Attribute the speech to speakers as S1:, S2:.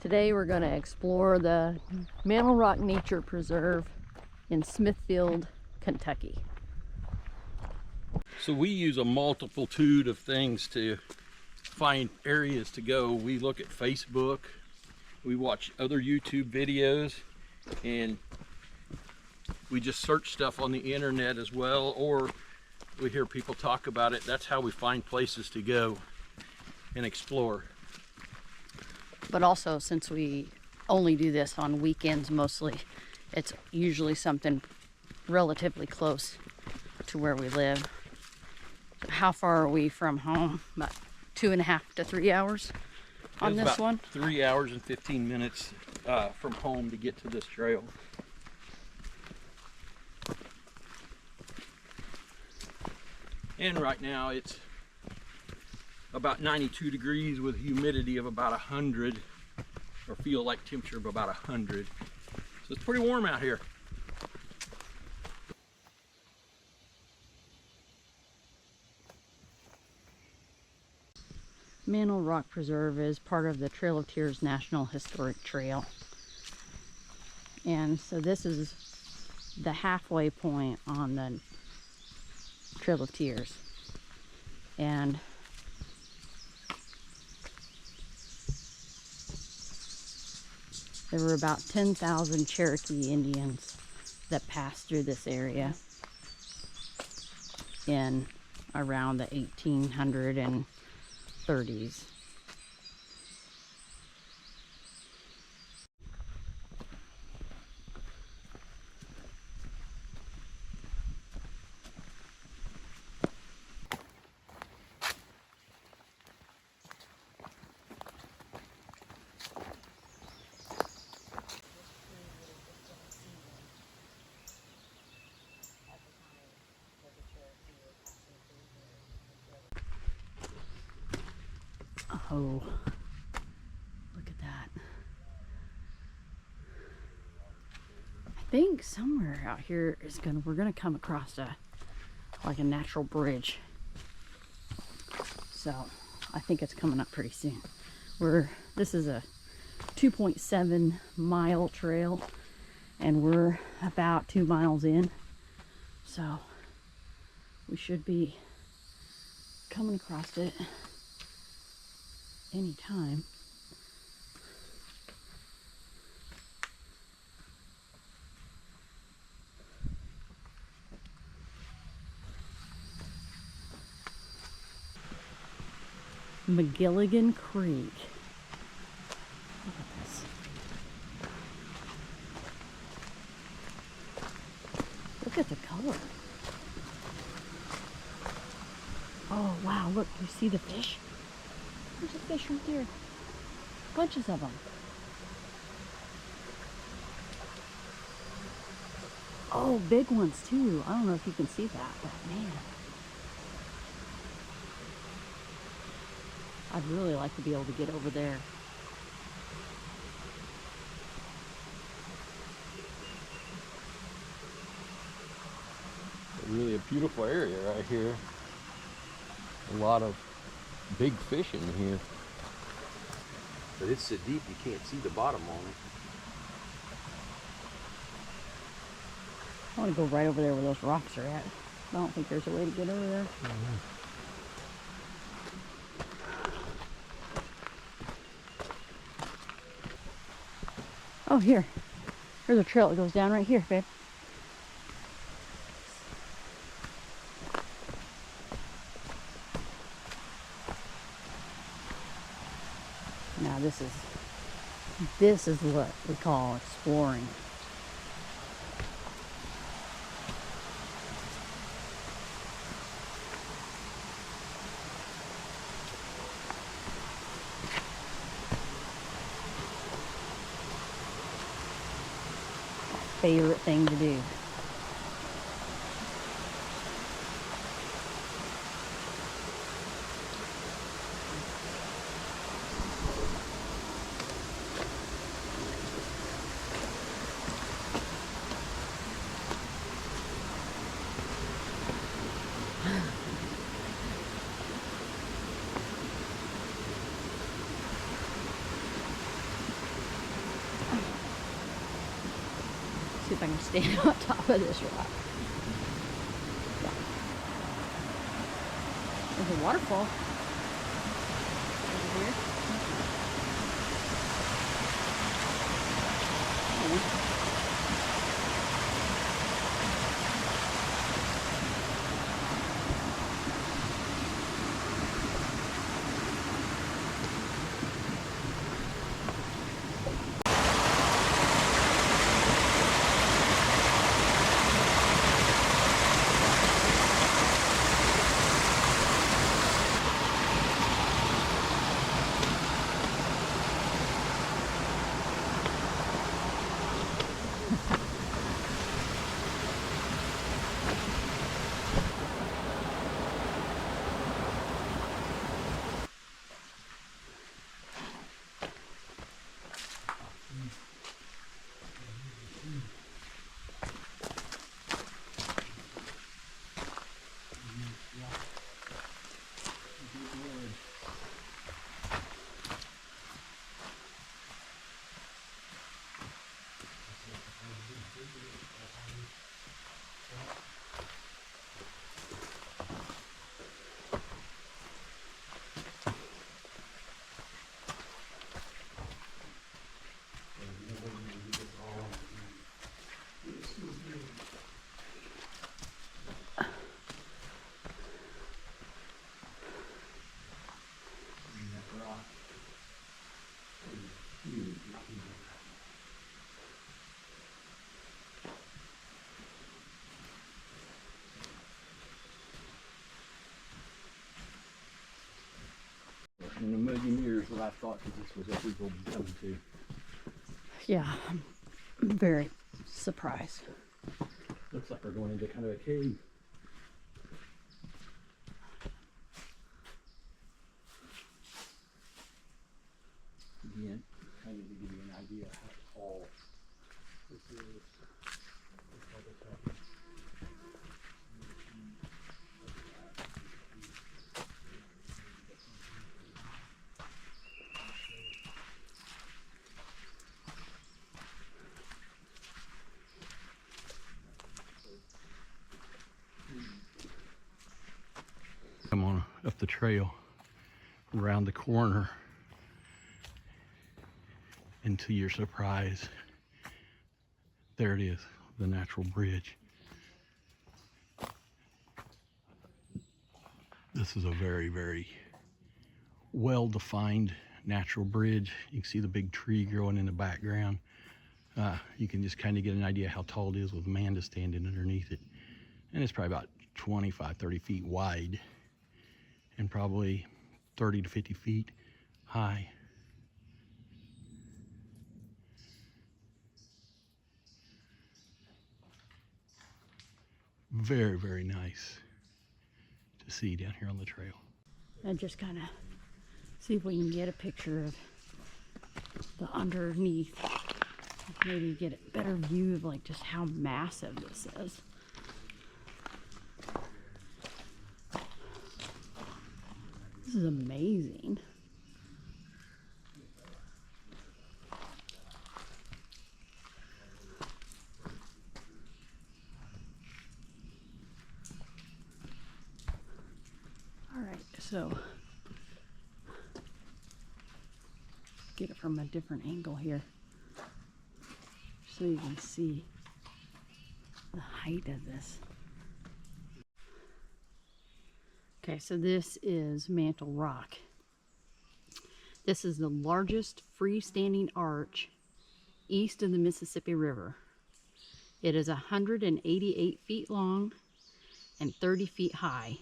S1: Today we're going to explore the Mantle Rock Nature Preserve in Smithfield, Kentucky.
S2: So we use a multitude of things to find areas to go. We look at Facebook, we watch other YouTube videos, and we just search stuff on the internet as well, or we hear people talk about it. That's how we find places to go and explore.
S1: But also, since we only do this on weekends mostly, it's usually something relatively close to where we live. How far are we from home? About 2.5 to 3 hours on this one?
S2: 3 hours and 15 minutes from home to get to this trail. And right now it's about 92 degrees with humidity of about 100, or feel like temperature of about 100. So it's pretty warm out here.
S1: Mantle Rock Preserve is part of the Trail of Tears National Historic Trail. And so this is the halfway point on the Trail of Tears. And there were about 10,000 Cherokee Indians that passed through this area in around the 1830s. Oh, look at that. I think somewhere out here we're gonna come across like a natural bridge. So I think it's coming up pretty soon. This is a 2.7 mile trail and we're about 2 miles in. So we should be coming across it anytime. McGilligan Creek. Look at this. Look at the color. Oh wow, look, you see the fish? There's a fish right there. Bunches of them. Oh, big ones too. I don't know if you can see that, but man. I'd really like to be able to get over there.
S2: Really a beautiful area right here. A lot of big fish in here. But it's so deep you can't see the bottom on it.
S1: I want to go right over there where those rocks are at. I don't think there's a way to get over there. Oh, here. There's a trail that goes down right here, babe. Now this is what we call exploring. Favorite thing to do. if I can stand on top of this rock. Yeah. There's a waterfall over here.
S2: In a million years, what I thought that this was what we will be coming to.
S1: Yeah, I'm very surprised.
S2: Looks like we're going into kind of a cave. Again, kind of to give you an idea of how tall this is. Come on up the trail around the corner, and to your surprise, there it is, the natural bridge. This is a very, very well-defined natural bridge. You can see the big tree growing in the background. You can just kind of get an idea how tall it is with Amanda standing underneath it. And it's probably about 25, 30 feet wide and probably 30 to 50 feet high. Very, very nice to see down here on the trail.
S1: And just kind of see if we can get a picture of the underneath. Maybe get a better view of like just how massive this is. This is amazing. All right, so get it from a different angle here so you can see the height of this. Okay, so this is Mantle Rock. This is the largest freestanding arch east of the Mississippi River. It is 188 feet long and 30 feet high.